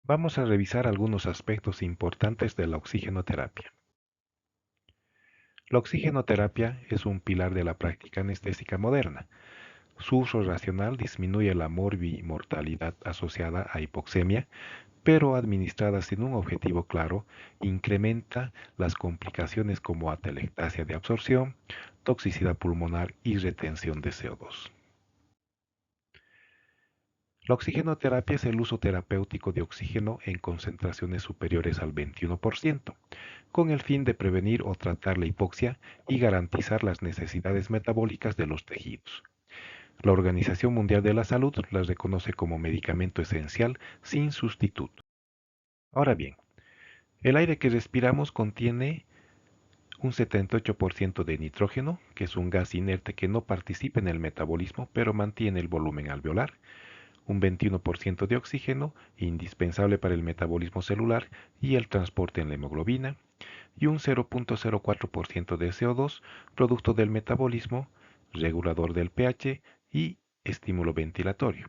Vamos a revisar algunos aspectos importantes de la oxigenoterapia. La oxigenoterapia es un pilar de la práctica anestésica moderna. Su uso racional disminuye la morbimortalidad asociada a hipoxemia, pero administrada sin un objetivo claro, incrementa las complicaciones como atelectasia de absorción, toxicidad pulmonar y retención de CO2. La oxigenoterapia es el uso terapéutico de oxígeno en concentraciones superiores al 21%, con el fin de prevenir o tratar la hipoxia y garantizar las necesidades metabólicas de los tejidos. La Organización Mundial de la Salud las reconoce como medicamento esencial sin sustituto. Ahora bien, el aire que respiramos contiene un 78% de nitrógeno, que es un gas inerte que no participa en el metabolismo, pero mantiene el volumen alveolar, un 21% de oxígeno, indispensable para el metabolismo celular y el transporte en la hemoglobina, y un 0.04% de CO2, producto del metabolismo, regulador del pH y estímulo ventilatorio.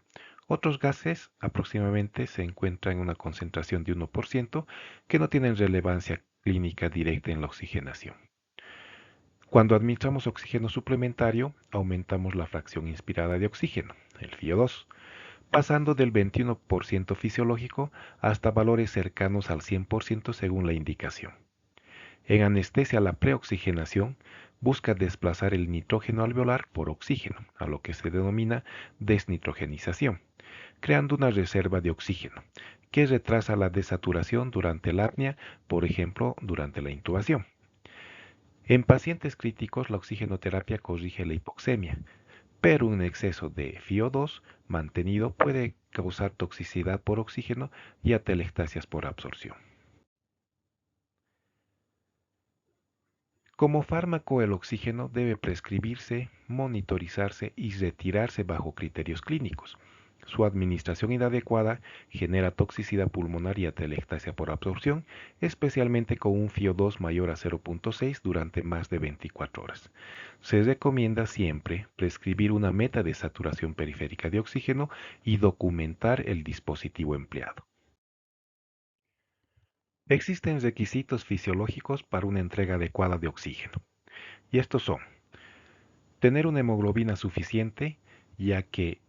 Otros gases aproximadamente se encuentran en una concentración de 1% que no tienen relevancia clínica directa en la oxigenación. Cuando administramos oxígeno suplementario, aumentamos la fracción inspirada de oxígeno, el FiO2, pasando del 21% fisiológico hasta valores cercanos al 100% según la indicación. En anestesia, la preoxigenación busca desplazar el nitrógeno alveolar por oxígeno, a lo que se denomina desnitrogenización, creando una reserva de oxígeno, que retrasa la desaturación durante la apnea, por ejemplo, durante la intubación. En pacientes críticos, la oxigenoterapia corrige la hipoxemia, pero un exceso de FiO2 mantenido puede causar toxicidad por oxígeno y atelectasias por absorción. Como fármaco, el oxígeno debe prescribirse, monitorizarse y retirarse bajo criterios clínicos. Su administración inadecuada genera toxicidad pulmonar y atelectasia por absorción, especialmente con un FiO2 mayor a 0.6 durante más de 24 horas. Se recomienda siempre prescribir una meta de saturación periférica de oxígeno y documentar el dispositivo empleado. Existen requisitos fisiológicos para una entrega adecuada de oxígeno, y estos son: tener una hemoglobina suficiente, ya que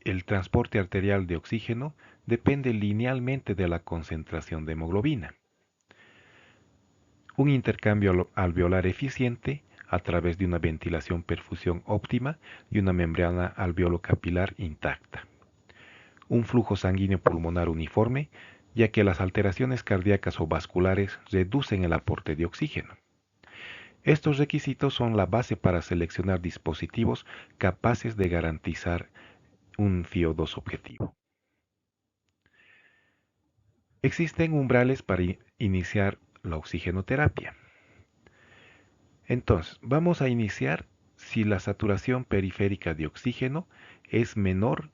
el transporte arterial de oxígeno depende linealmente de la concentración de hemoglobina. Un intercambio alveolar eficiente a través de una ventilación-perfusión óptima y una membrana alveolo-capilar intacta. Un flujo sanguíneo pulmonar uniforme, ya que las alteraciones cardíacas o vasculares reducen el aporte de oxígeno. Estos requisitos son la base para seleccionar dispositivos capaces de garantizar un FiO2 objetivo. Existen umbrales para iniciar la oxigenoterapia. Entonces, vamos a iniciar si la saturación periférica de oxígeno es menor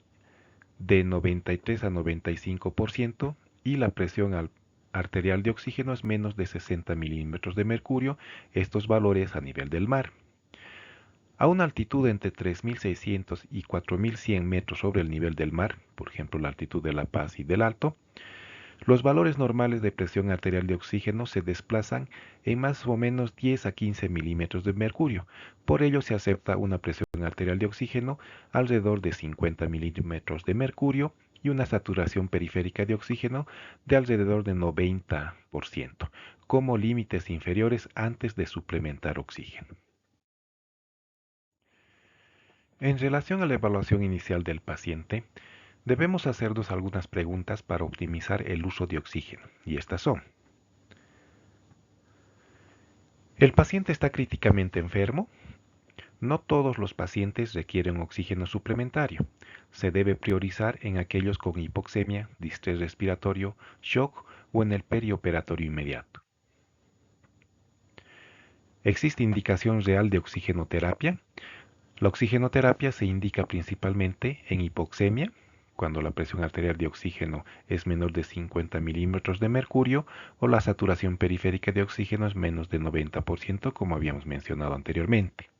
de 93 a 95% y la presión arterial de oxígeno es menos de 60 milímetros de mercurio, estos valores a nivel del mar. A una altitud entre 3.600 y 4.100 metros sobre el nivel del mar, por ejemplo la altitud de La Paz y del Alto, los valores normales de presión arterial de oxígeno se desplazan en más o menos 10 a 15 milímetros de mercurio. Por ello se acepta una presión arterial de oxígeno alrededor de 50 milímetros de mercurio y una saturación periférica de oxígeno de alrededor de 90%, como límites inferiores antes de suplementar oxígeno. En relación a la evaluación inicial del paciente, debemos hacernos algunas preguntas para optimizar el uso de oxígeno, y estas son: ¿el paciente está críticamente enfermo? No todos los pacientes requieren oxígeno suplementario. Se debe priorizar en aquellos con hipoxemia, distrés respiratorio, shock o en el perioperatorio inmediato. ¿Existe indicación real de oxigenoterapia? La oxigenoterapia se indica principalmente en hipoxemia, cuando la presión arterial de oxígeno es menor de 50 milímetros de mercurio o la saturación periférica de oxígeno es menos de 90%, como habíamos mencionado anteriormente.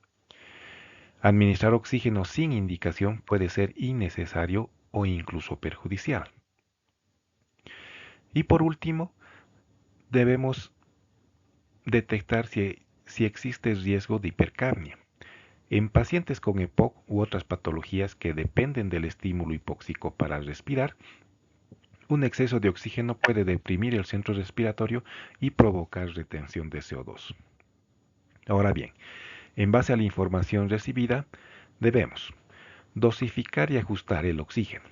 Administrar oxígeno sin indicación puede ser innecesario o incluso perjudicial. Y por último, debemos detectar si existe riesgo de hipercapnia. En pacientes con EPOC u otras patologías que dependen del estímulo hipóxico para respirar, un exceso de oxígeno puede deprimir el centro respiratorio y provocar retención de CO2. Ahora bien, en base a la información recibida, debemos dosificar y ajustar el oxígeno,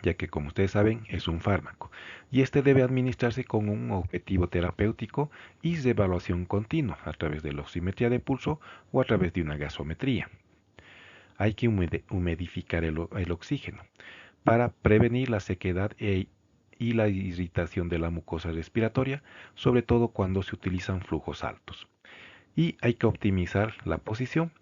ya que como ustedes saben es un fármaco, y este debe administrarse con un objetivo terapéutico y de evaluación continua a través de la oximetría de pulso o a través de una gasometría. Hay que humidificar el oxígeno para prevenir la sequedad y la irritación de la mucosa respiratoria, sobre todo cuando se utilizan flujos altos. Y hay que optimizar la posición,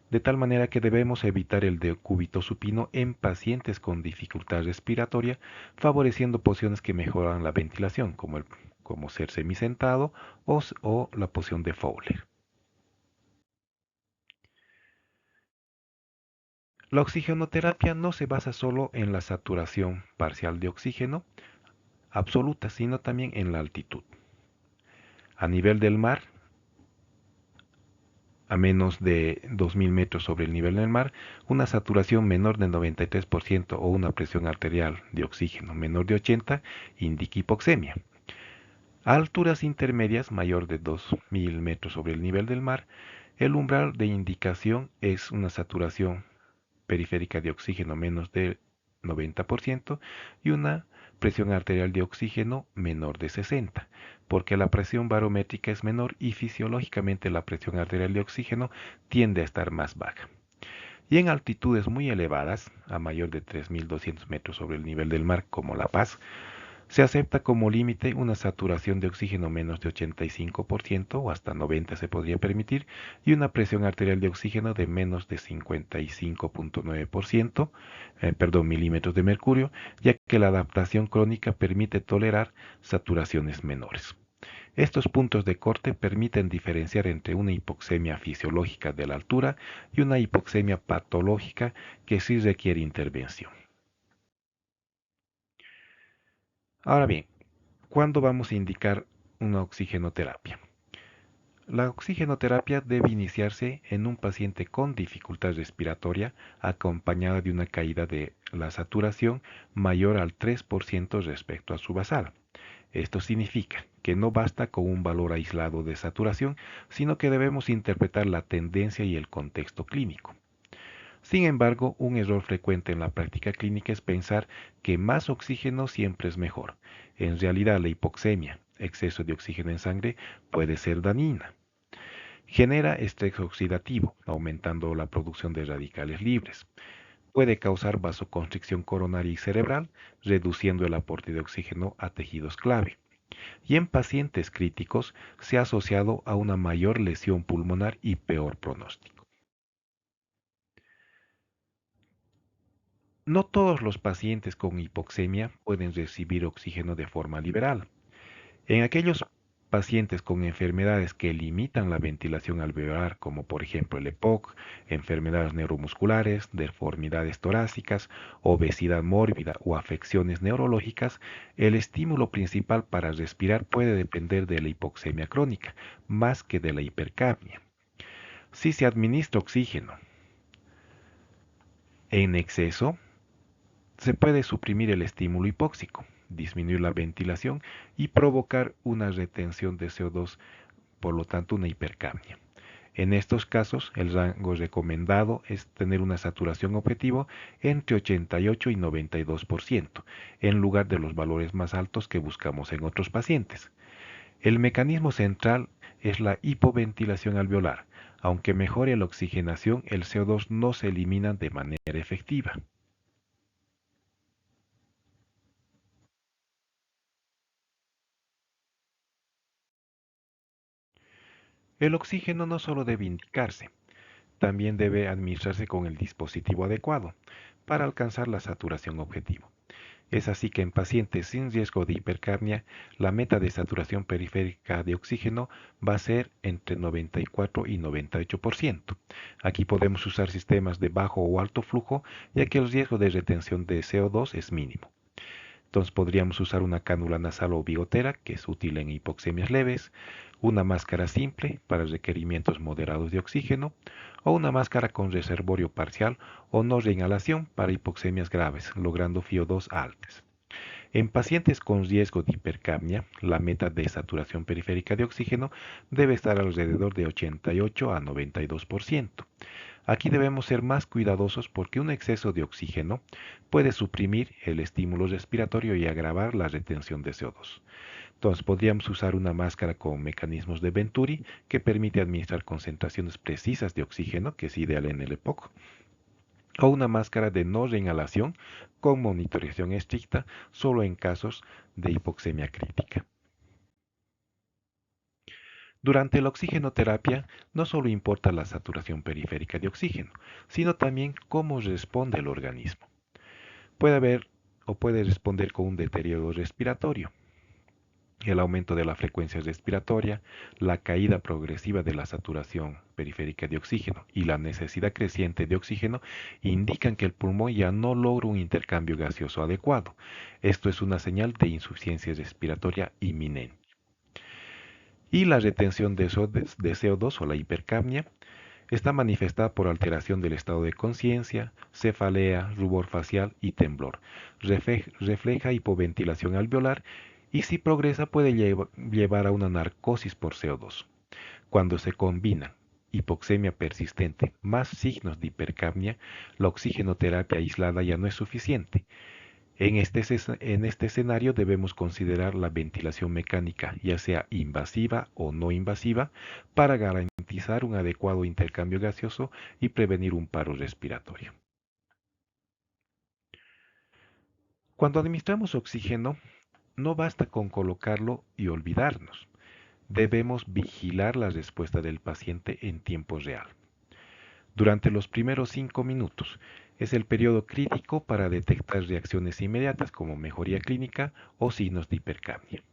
de tal manera que debemos evitar el decúbito supino en pacientes con dificultad respiratoria, favoreciendo posiciones que mejoran la ventilación, como ser semisentado o la posición de Fowler. La oxigenoterapia no se basa solo en la saturación parcial de oxígeno absoluta, sino también en la altitud. A nivel del mar, a menos de 2.000 metros sobre el nivel del mar, una saturación menor de 93% o una presión arterial de oxígeno menor de 80 indica hipoxemia. A alturas intermedias, mayor de 2.000 metros sobre el nivel del mar, el umbral de indicación es una saturación periférica de oxígeno menos de 90% y una presión arterial de oxígeno menor de 60, porque la presión barométrica es menor y fisiológicamente la presión arterial de oxígeno tiende a estar más baja. Y en altitudes muy elevadas, a mayor de 3.200 metros sobre el nivel del mar, como La Paz, se acepta como límite una saturación de oxígeno menos de 85% o hasta 90 se podría permitir y una presión arterial de oxígeno de menos de 55.9%, milímetros de mercurio, ya que la adaptación crónica permite tolerar saturaciones menores. Estos puntos de corte permiten diferenciar entre una hipoxemia fisiológica de la altura y una hipoxemia patológica que sí requiere intervención. Ahora bien, ¿cuándo vamos a indicar una oxigenoterapia? La oxigenoterapia debe iniciarse en un paciente con dificultad respiratoria acompañada de una caída de la saturación mayor al 3% respecto a su basal. Esto significa que no basta con un valor aislado de saturación, sino que debemos interpretar la tendencia y el contexto clínico. Sin embargo, un error frecuente en la práctica clínica es pensar que más oxígeno siempre es mejor. En realidad, la hipoxemia, exceso de oxígeno en sangre, puede ser dañina. Genera estrés oxidativo, aumentando la producción de radicales libres. Puede causar vasoconstricción coronaria y cerebral, reduciendo el aporte de oxígeno a tejidos clave. Y en pacientes críticos se ha asociado a una mayor lesión pulmonar y peor pronóstico. No todos los pacientes con hipoxemia pueden recibir oxígeno de forma liberal. En aquellos pacientes con enfermedades que limitan la ventilación alveolar, como por ejemplo el EPOC, enfermedades neuromusculares, deformidades torácicas, obesidad mórbida o afecciones neurológicas, el estímulo principal para respirar puede depender de la hipoxemia crónica, más que de la hipercapnia. Si se administra oxígeno en exceso, se puede suprimir el estímulo hipóxico, disminuir la ventilación y provocar una retención de CO2, por lo tanto una hipercapnia. En estos casos, el rango recomendado es tener una saturación objetivo entre 88 y 92%, en lugar de los valores más altos que buscamos en otros pacientes. El mecanismo central es la hipoventilación alveolar. Aunque mejore la oxigenación, el CO2 no se elimina de manera efectiva. El oxígeno no solo debe indicarse, también debe administrarse con el dispositivo adecuado para alcanzar la saturación objetivo. Es así que en pacientes sin riesgo de hipercapnia, la meta de saturación periférica de oxígeno va a ser entre 94 y 98%. Aquí podemos usar sistemas de bajo o alto flujo, ya que el riesgo de retención de CO2 es mínimo. Entonces podríamos usar una cánula nasal o bigotera, que es útil en hipoxemias leves, una máscara simple para requerimientos moderados de oxígeno, o una máscara con reservorio parcial o no reinhalación para hipoxemias graves, logrando FiO2 altas. En pacientes con riesgo de hipercapnia, la meta de saturación periférica de oxígeno debe estar alrededor de 88 a 92%. Aquí debemos ser más cuidadosos porque un exceso de oxígeno puede suprimir el estímulo respiratorio y agravar la retención de CO2. Entonces podríamos usar una máscara con mecanismos de Venturi que permite administrar concentraciones precisas de oxígeno, que es ideal en el EPOC, o una máscara de no reinhalación con monitorización estricta solo en casos de hipoxemia crítica. Durante la oxigenoterapia no solo importa la saturación periférica de oxígeno, sino también cómo responde el organismo. Puede haber o puede responder con un deterioro respiratorio, el aumento de la frecuencia respiratoria, la caída progresiva de la saturación periférica de oxígeno y la necesidad creciente de oxígeno indican que el pulmón ya no logra un intercambio gaseoso adecuado. Esto es una señal de insuficiencia respiratoria inminente. Y la retención de CO2 o la hipercapnia está manifestada por alteración del estado de conciencia, cefalea, rubor facial y temblor. Refleja hipoventilación alveolar y si progresa puede llevar a una narcosis por CO2. Cuando se combinan hipoxemia persistente más signos de hipercapnia, la oxigenoterapia aislada ya no es suficiente. En este escenario debemos considerar la ventilación mecánica, ya sea invasiva o no invasiva, para garantizar un adecuado intercambio gaseoso y prevenir un paro respiratorio. Cuando administramos oxígeno, no basta con colocarlo y olvidarnos. Debemos vigilar la respuesta del paciente en tiempo real. Durante los primeros 5 minutos es el periodo crítico para detectar reacciones inmediatas como mejoría clínica o signos de hipercapnia.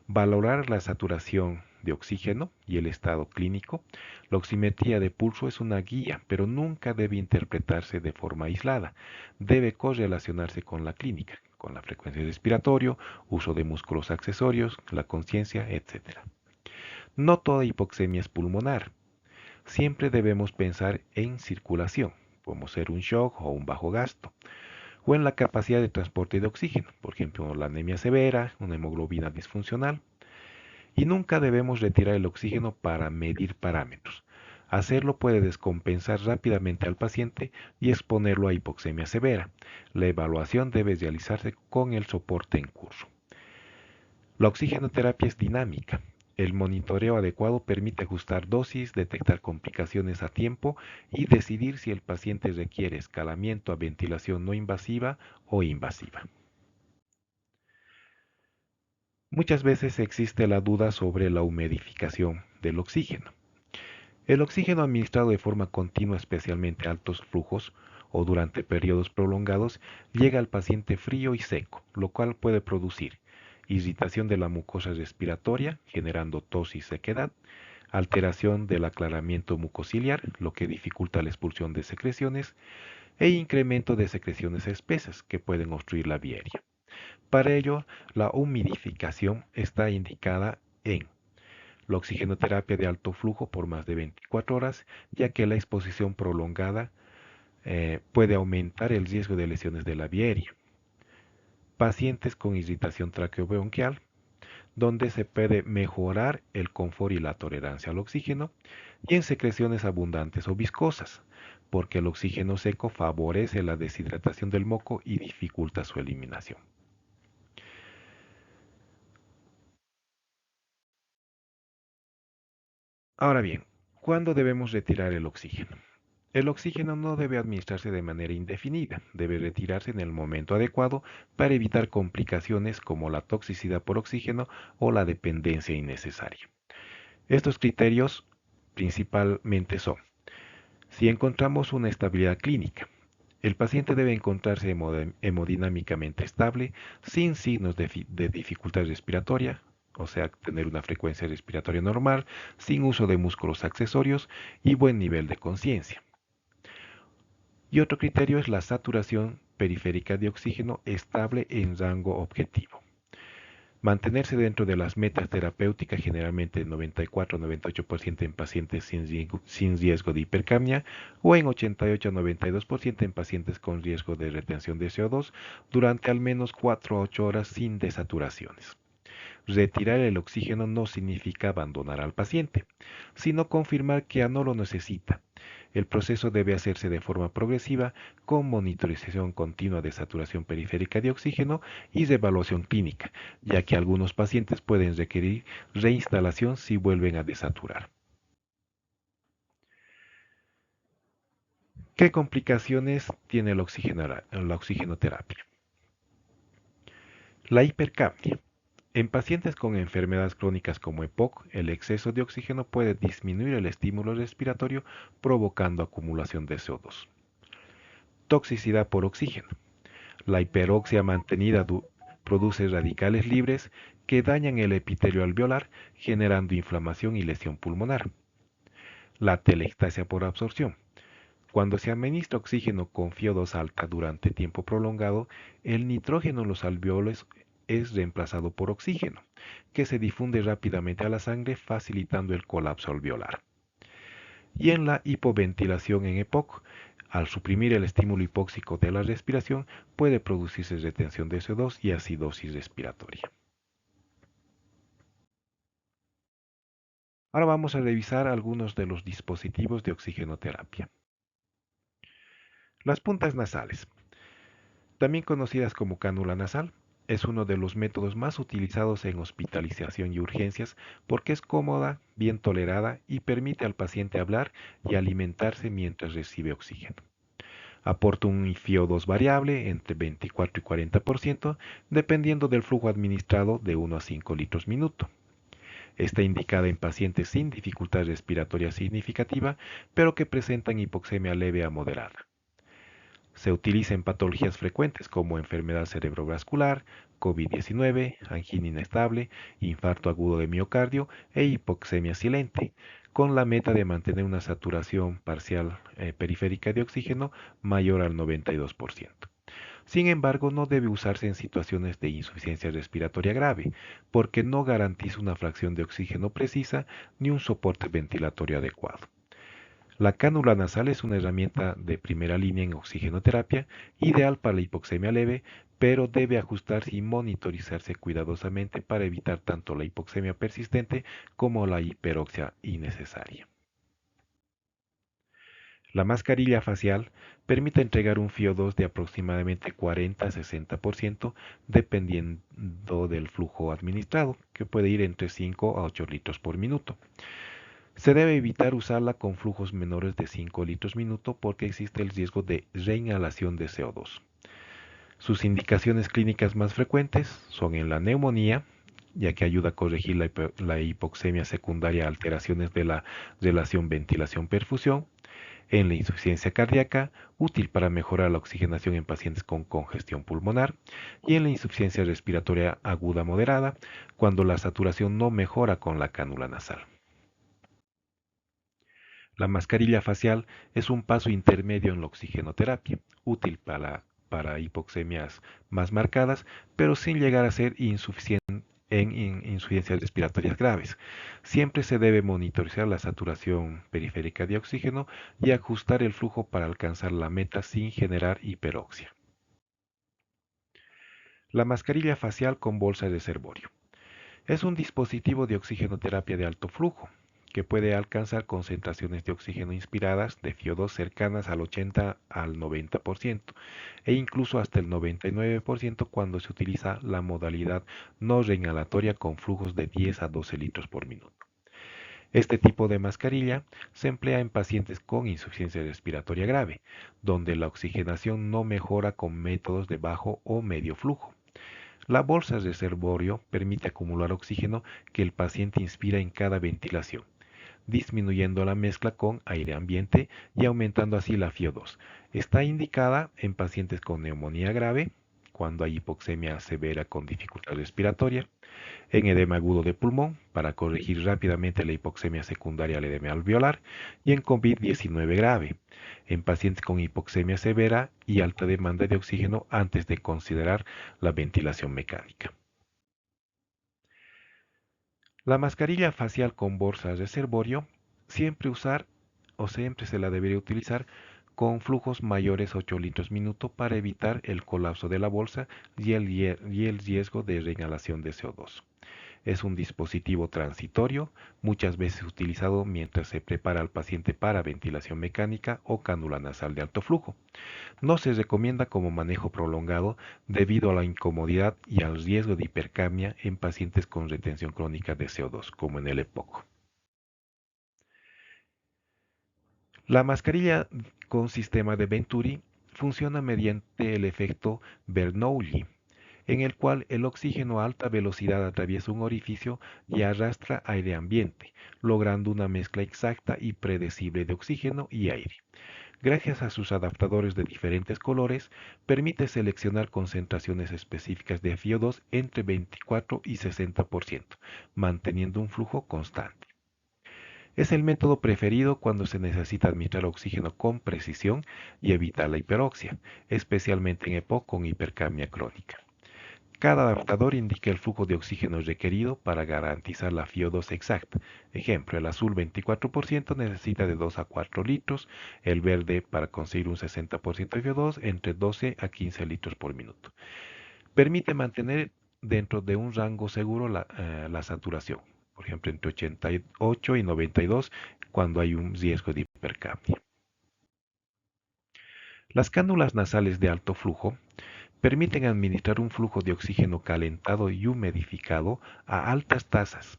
Valorar la saturación de oxígeno y el estado clínico. La oximetría de pulso es una guía, pero nunca debe interpretarse de forma aislada. Debe correlacionarse con la clínica, con la frecuencia respiratoria, uso de músculos accesorios, la conciencia, etc. No toda hipoxemia es pulmonar. Siempre debemos pensar en circulación, como ser un shock o un bajo gasto, o en la capacidad de transporte de oxígeno, por ejemplo, la anemia severa, una hemoglobina disfuncional. Y nunca debemos retirar el oxígeno para medir parámetros. Hacerlo puede descompensar rápidamente al paciente y exponerlo a hipoxemia severa. La evaluación debe realizarse con el soporte en curso. La oxigenoterapia es dinámica. El monitoreo adecuado permite ajustar dosis, detectar complicaciones a tiempo y decidir si el paciente requiere escalamiento a ventilación no invasiva o invasiva. Muchas veces existe la duda sobre la humidificación del oxígeno. El oxígeno administrado de forma continua, especialmente a altos flujos o durante periodos prolongados, llega al paciente frío y seco, lo cual puede producir irritación de la mucosa respiratoria, generando tos y sequedad, alteración del aclaramiento mucociliar, lo que dificulta la expulsión de secreciones, e incremento de secreciones espesas que pueden obstruir la vía aérea. Para ello, la humidificación está indicada en la oxigenoterapia de alto flujo por más de 24 horas, ya que la exposición prolongada puede aumentar el riesgo de lesiones de la vía aérea. Pacientes con irritación traqueobronquial, donde se puede mejorar el confort y la tolerancia al oxígeno, y en secreciones abundantes o viscosas, porque el oxígeno seco favorece la deshidratación del moco y dificulta su eliminación. Ahora bien, ¿cuándo debemos retirar el oxígeno? El oxígeno no debe administrarse de manera indefinida, debe retirarse en el momento adecuado para evitar complicaciones como la toxicidad por oxígeno o la dependencia innecesaria. Estos criterios principalmente son: si encontramos una estabilidad clínica, el paciente debe encontrarse hemodinámicamente estable, sin signos de dificultad respiratoria, o sea, tener una frecuencia respiratoria normal, sin uso de músculos accesorios y buen nivel de conciencia. Y otro criterio es la saturación periférica de oxígeno estable en rango objetivo. Mantenerse dentro de las metas terapéuticas, generalmente 94-98% en pacientes sin riesgo de hipercapnia o en 88-92% en pacientes con riesgo de retención de CO2 durante al menos 4 a 8 horas sin desaturaciones. Retirar el oxígeno no significa abandonar al paciente, sino confirmar que ya no lo necesita. El proceso debe hacerse de forma progresiva, con monitorización continua de saturación periférica de oxígeno y de evaluación clínica, ya que algunos pacientes pueden requerir reinstalación si vuelven a desaturar. ¿Qué complicaciones tiene la oxigenoterapia? La hipercapnia. En pacientes con enfermedades crónicas como EPOC, el exceso de oxígeno puede disminuir el estímulo respiratorio, provocando acumulación de CO2. Toxicidad por oxígeno. La hiperoxia mantenida produce radicales libres que dañan el epitelio alveolar, generando inflamación y lesión pulmonar. La telextasia por absorción. Cuando se administra oxígeno con FiO2 alta durante tiempo prolongado, el nitrógeno en los alveolos es reemplazado por oxígeno, que se difunde rápidamente a la sangre, facilitando el colapso alveolar. Y en la hipoventilación en EPOC, al suprimir el estímulo hipóxico de la respiración, puede producirse retención de CO2 y acidosis respiratoria. Ahora vamos a revisar algunos de los dispositivos de oxigenoterapia. Las puntas nasales, también conocidas como cánula nasal, es uno de los métodos más utilizados en hospitalización y urgencias porque es cómoda, bien tolerada y permite al paciente hablar y alimentarse mientras recibe oxígeno. Aporta un FiO2 variable entre 24 y 40%, dependiendo del flujo administrado de 1 a 5 litros minuto. Está indicada en pacientes sin dificultad respiratoria significativa, pero que presentan hipoxemia leve a moderada. Se utiliza en patologías frecuentes como enfermedad cerebrovascular, COVID-19, angina inestable, infarto agudo de miocardio e hipoxemia silente, con la meta de mantener una saturación parcial periférica de oxígeno mayor al 92%. Sin embargo, no debe usarse en situaciones de insuficiencia respiratoria grave, porque no garantiza una fracción de oxígeno precisa ni un soporte ventilatorio adecuado. La cánula nasal es una herramienta de primera línea en oxigenoterapia, ideal para la hipoxemia leve, pero debe ajustarse y monitorizarse cuidadosamente para evitar tanto la hipoxemia persistente como la hiperoxia innecesaria. La mascarilla facial permite entregar un FiO2 de aproximadamente 40 a 60% dependiendo del flujo administrado, que puede ir entre 5 a 8 litros por minuto. Se debe evitar usarla con flujos menores de 5 litros minuto porque existe el riesgo de reinhalación de CO2. Sus indicaciones clínicas más frecuentes son en la neumonía, ya que ayuda a corregir la hipoxemia secundaria a alteraciones de la relación ventilación-perfusión, en la insuficiencia cardíaca, útil para mejorar la oxigenación en pacientes con congestión pulmonar, y en la insuficiencia respiratoria aguda moderada, cuando la saturación no mejora con la cánula nasal. La mascarilla facial es un paso intermedio en la oxigenoterapia, útil para hipoxemias más marcadas, pero sin llegar a ser insuficiente en insuficiencias respiratorias graves. Siempre se debe monitorizar la saturación periférica de oxígeno y ajustar el flujo para alcanzar la meta sin generar hiperoxia. La mascarilla facial con bolsa de servorio. Es un dispositivo de oxigenoterapia de alto flujo que puede alcanzar concentraciones de oxígeno inspiradas de FiO2 cercanas al 80 al 90% e incluso hasta el 99% cuando se utiliza la modalidad no reinhalatoria con flujos de 10 a 12 litros por minuto. Este tipo de mascarilla se emplea en pacientes con insuficiencia respiratoria grave, donde la oxigenación no mejora con métodos de bajo o medio flujo. La bolsa de reservorio permite acumular oxígeno que el paciente inspira en cada ventilación, disminuyendo la mezcla con aire ambiente y aumentando así la FiO2. Está indicada en pacientes con neumonía grave, cuando hay hipoxemia severa con dificultad respiratoria, en edema agudo de pulmón para corregir rápidamente la hipoxemia secundaria al edema alveolar y en COVID-19 grave, en pacientes con hipoxemia severa y alta demanda de oxígeno antes de considerar la ventilación mecánica. La mascarilla facial con bolsa reservorio siempre usar o siempre se la debería utilizar con flujos mayores a 8 litros minuto para evitar el colapso de la bolsa y el riesgo de reinhalación de CO2. Es un dispositivo transitorio, muchas veces utilizado mientras se prepara al paciente para ventilación mecánica o cánula nasal de alto flujo. No se recomienda como manejo prolongado debido a la incomodidad y al riesgo de hipercapnia en pacientes con retención crónica de CO2, como en el EPOC. La mascarilla con sistema de Venturi funciona mediante el efecto Bernoulli, en el cual el oxígeno a alta velocidad atraviesa un orificio y arrastra aire ambiente, logrando una mezcla exacta y predecible de oxígeno y aire. Gracias a sus adaptadores de diferentes colores, permite seleccionar concentraciones específicas de FiO2 entre 24 y 60%, manteniendo un flujo constante. Es el método preferido cuando se necesita administrar oxígeno con precisión y evitar la hiperoxia, especialmente en EPOC con hipercapnia crónica. Cada adaptador indica el flujo de oxígeno requerido para garantizar la FiO2 exacta. Ejemplo, el azul 24% necesita de 2 a 4 litros, el verde para conseguir un 60% de FiO2 entre 12 a 15 litros por minuto. Permite mantener dentro de un rango seguro la saturación, por ejemplo entre 88 y 92 cuando hay un riesgo de hipercapnia. Las cánulas nasales de alto flujo permiten administrar un flujo de oxígeno calentado y humidificado a altas tasas,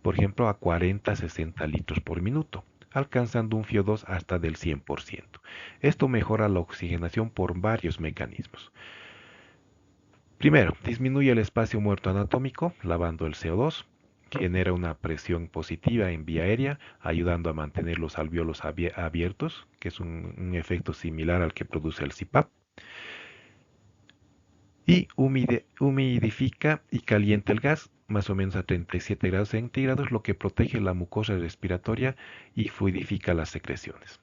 por ejemplo a 40-60 litros por minuto, alcanzando un FiO2 hasta del 100%. Esto mejora la oxigenación por varios mecanismos. Primero, disminuye el espacio muerto anatómico, lavando el CO2, genera una presión positiva en vía aérea, ayudando a mantener los alvéolos abiertos, que es un efecto similar al que produce el CPAP. Y humidifica y calienta el gas, más o menos a 37 grados centígrados, lo que protege la mucosa respiratoria y fluidifica las secreciones.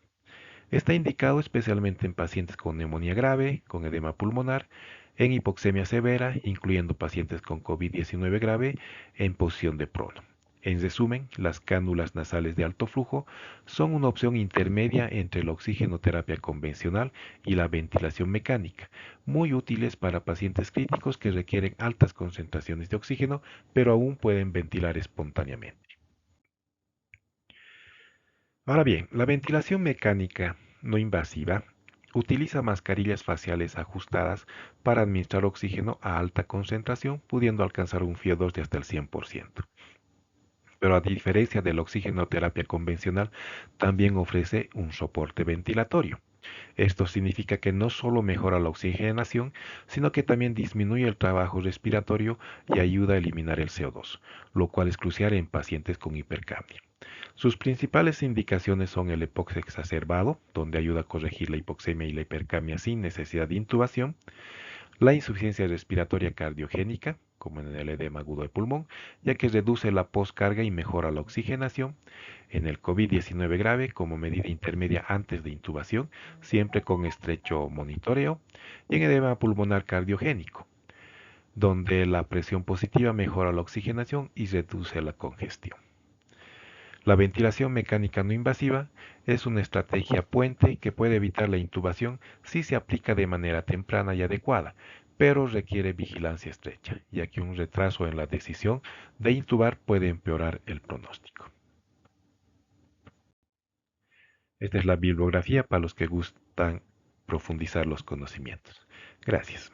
Está indicado especialmente en pacientes con neumonía grave, con edema pulmonar, en hipoxemia severa, incluyendo pacientes con COVID-19 grave en posición de prono. En resumen, las cánulas nasales de alto flujo son una opción intermedia entre la oxigenoterapia convencional y la ventilación mecánica, muy útiles para pacientes críticos que requieren altas concentraciones de oxígeno, pero aún pueden ventilar espontáneamente. Ahora bien, la ventilación mecánica no invasiva utiliza mascarillas faciales ajustadas para administrar oxígeno a alta concentración, pudiendo alcanzar un FiO2 de hasta el 100%. Pero a diferencia de la oxigenoterapia convencional, también ofrece un soporte ventilatorio. Esto significa que no solo mejora la oxigenación, sino que también disminuye el trabajo respiratorio y ayuda a eliminar el CO2, lo cual es crucial en pacientes con hipercapnia. Sus principales indicaciones son el EPOC exacerbado, donde ayuda a corregir la hipoxemia y la hipercapnia sin necesidad de intubación, la insuficiencia respiratoria cardiogénica, como en el edema agudo de pulmón, ya que reduce la poscarga y mejora la oxigenación, en el COVID-19 grave como medida intermedia antes de intubación, siempre con estrecho monitoreo, y en edema pulmonar cardiogénico, donde la presión positiva mejora la oxigenación y reduce la congestión. La ventilación mecánica no invasiva es una estrategia puente que puede evitar la intubación si se aplica de manera temprana y adecuada, pero requiere vigilancia estrecha, ya que un retraso en la decisión de intubar puede empeorar el pronóstico. Esta es la bibliografía para los que gustan profundizar los conocimientos. Gracias.